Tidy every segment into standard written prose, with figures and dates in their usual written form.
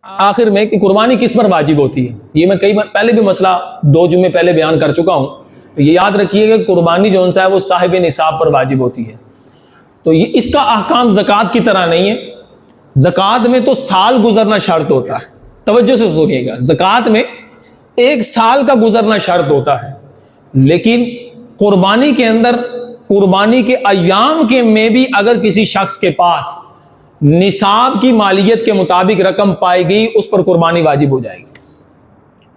آخر میں کہ قربانی کس پر واجب ہوتی ہے، یہ میں کئی بار پہلے بھی مسئلہ 2 جمعے پہلے بیان کر چکا ہوں. یہ یاد رکھیے کہ قربانی جو ہے وہ صاحب نصاب پر واجب ہوتی ہے. تو یہ اس کا احکام زکوٰۃ کی طرح نہیں ہے. زکوٰۃ میں تو سال گزرنا شرط ہوتا ہے. توجہ سے سنیے گا، زکوٰۃ میں 1 سال کا گزرنا شرط ہوتا ہے، لیکن قربانی کے اندر قربانی کے ایام کے میں بھی اگر کسی شخص کے پاس نصاب کی مالیت کے مطابق رقم پائی گئی، اس پر قربانی واجب ہو جائے گی.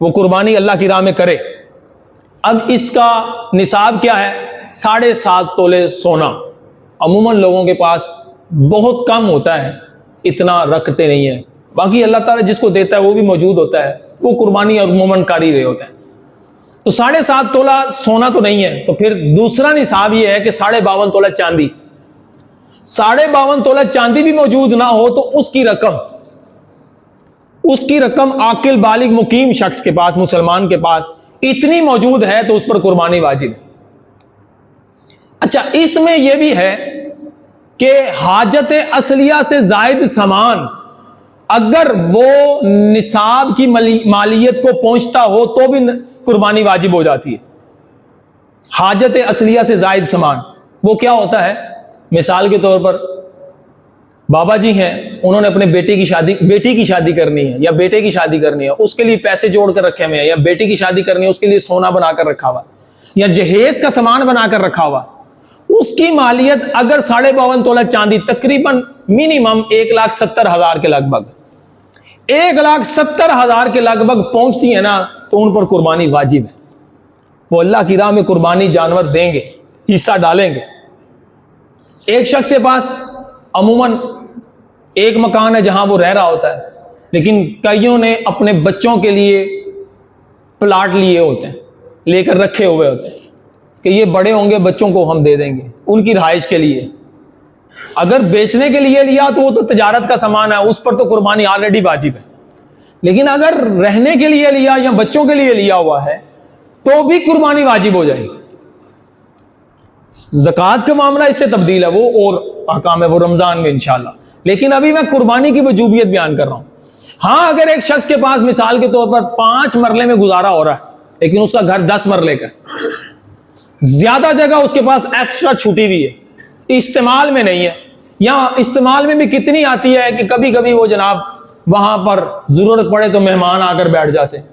وہ قربانی اللہ کی راہ میں کرے. اب اس کا نصاب کیا ہے؟ 7.5 تولے سونا. عموماً لوگوں کے پاس بہت کم ہوتا ہے، اتنا رکھتے نہیں ہیں. باقی اللہ تعالیٰ جس کو دیتا ہے وہ بھی موجود ہوتا ہے، وہ قربانی عموماً کر ہی رہے ہوتے ہیں. تو 7.5 تولہ سونا تو نہیں ہے، تو پھر دوسرا نصاب یہ ہے کہ 52.5 تولہ چاندی. 52.5 تولہ چاندی بھی موجود نہ ہو تو اس کی رقم عاقل بالغ مقیم شخص کے پاس، مسلمان کے پاس اتنی موجود ہے تو اس پر قربانی واجب ہے. اچھا، اس میں یہ بھی ہے کہ حاجت اصلیہ سے زائد سامان اگر وہ نصاب کی مالیت کو پہنچتا ہو تو بھی قربانی واجب ہو جاتی ہے. حاجت اصلیہ سے زائد سامان وہ کیا ہوتا ہے؟ مثال کے طور پر بابا جی ہیں، انہوں نے اپنے بیٹی کی شادی کرنی ہے یا بیٹے کی شادی کرنی ہے، اس کے لیے پیسے جوڑ کر رکھے ہوئے ہیں، یا بیٹی کی شادی کرنی ہے اس کے لیے سونا بنا کر رکھا ہوا، یا جہیز کا سامان بنا کر رکھا ہوا. اس کی مالیت اگر 52.5 تولہ چاندی تقریباً منیمم 1,70,000 کے لگ بھگ 1,70,000 کے لگ بھگ پہنچتی ہے نا، تو ان پر قربانی واجب ہے. وہ اللہ کی راہ میں قربانی جانور دیں گے، حصہ ڈالیں گے. ایک شخص کے پاس عموماً ایک مکان ہے جہاں وہ رہ رہا ہوتا ہے، لیکن کئیوں نے اپنے بچوں کے لیے پلاٹ لیے ہوتے ہیں، لے کر رکھے ہوئے ہوتے ہیں کہ یہ بڑے ہوں گے بچوں کو ہم دے دیں گے ان کی رہائش کے لیے. اگر بیچنے کے لیے لیا تو وہ تو تجارت کا سامان ہے، اس پر تو قربانی آلریڈی واجب ہے. لیکن اگر رہنے کے لیے لیا یا بچوں کے لیے لیا ہوا ہے تو بھی قربانی واجب ہو جائے گی. زکوٰۃ کا معاملہ اس سے تبدیل ہے، وہ اور احکام ہے، وہ رمضان میں انشاءاللہ. لیکن ابھی میں قربانی کی وجوبیت بیان کر رہا ہوں. ہاں، اگر ایک شخص کے پاس مثال کے طور پر 5 مرلے میں گزارا ہو رہا ہے، لیکن اس کا گھر 10 مرلے کا ہے، زیادہ جگہ اس کے پاس ایکسٹرا چھوٹی ہوئی ہے، استعمال میں نہیں ہے، یا استعمال میں بھی کتنی آتی ہے کہ کبھی کبھی وہ جناب وہاں پر ضرورت پڑے تو مہمان آ کر بیٹھ جاتے ہیں،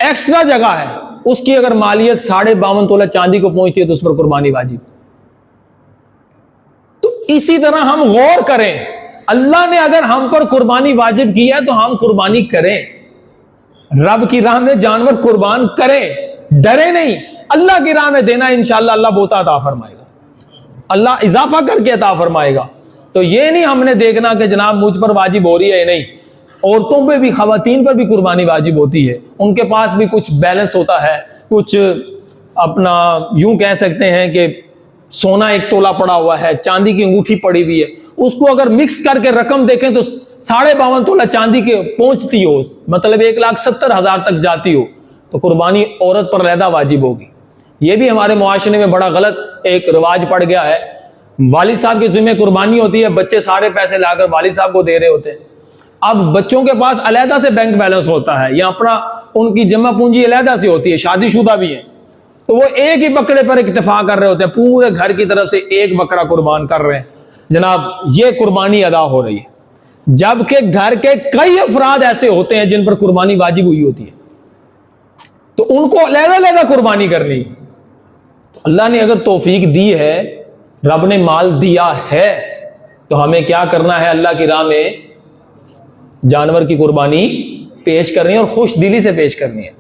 ایکسٹرا جگہ ہے، اس کی اگر مالیت 52.5 تولہ چاندی کو پہنچتی ہے تو اس پر قربانی واجب. تو اسی طرح ہم غور کریں، اللہ نے اگر ہم پر قربانی واجب کی ہے تو ہم قربانی کریں، رب کی راہ میں جانور قربان کریں، ڈرے نہیں. اللہ کی راہ میں دینا انشاءاللہ اللہ بہت عطا فرمائے گا، اللہ اضافہ کر کے عطا فرمائے گا. تو یہ نہیں ہم نے دیکھنا کہ جناب مجھ پر واجب ہو رہی ہے. نہیں، عورتوں پہ بھی، خواتین پر بھی قربانی واجب ہوتی ہے. ان کے پاس بھی کچھ بیلنس ہوتا ہے، کچھ اپنا یوں کہہ سکتے ہیں کہ سونا 1 تولہ پڑا ہوا ہے، چاندی کی انگوٹھی پڑی ہوئی ہے، اس کو اگر مکس کر کے رقم دیکھیں تو 52.5 تولہ چاندی کے پہنچتی ہو، مطلب 1,70,000 تک جاتی ہو، تو قربانی عورت پر علیحدہ واجب ہوگی. یہ بھی ہمارے معاشرے میں بڑا غلط ایک رواج پڑ گیا ہے. والد صاحب کے ذمہ قربانی ہوتی ہے، بچے سارے پیسے لا کر والد صاحب کو دے رہے ہوتے ہیں. اب بچوں کے پاس علیحدہ سے بینک بیلنس ہوتا ہے، یا اپنا ان کی جمع پونجی علیحدہ سے ہوتی ہے، شادی شدہ بھی ہیں، تو وہ ایک ہی بکرے پر اکتفا کر رہے ہوتے ہیں، پورے گھر کی طرف سے ایک بکرا قربان کر رہے ہیں. جناب یہ قربانی ادا ہو رہی ہے، جبکہ گھر کے کئی افراد ایسے ہوتے ہیں جن پر قربانی واجب ہوئی ہوتی ہے، تو ان کو علیحدہ قربانی کرنی. اللہ نے اگر توفیق دی ہے، رب نے مال دیا ہے، تو ہمیں کیا کرنا ہے؟ اللہ کی راہ میں جانور کی قربانی پیش کرنی ہے، اور خوش دلی سے پیش کرنی ہے.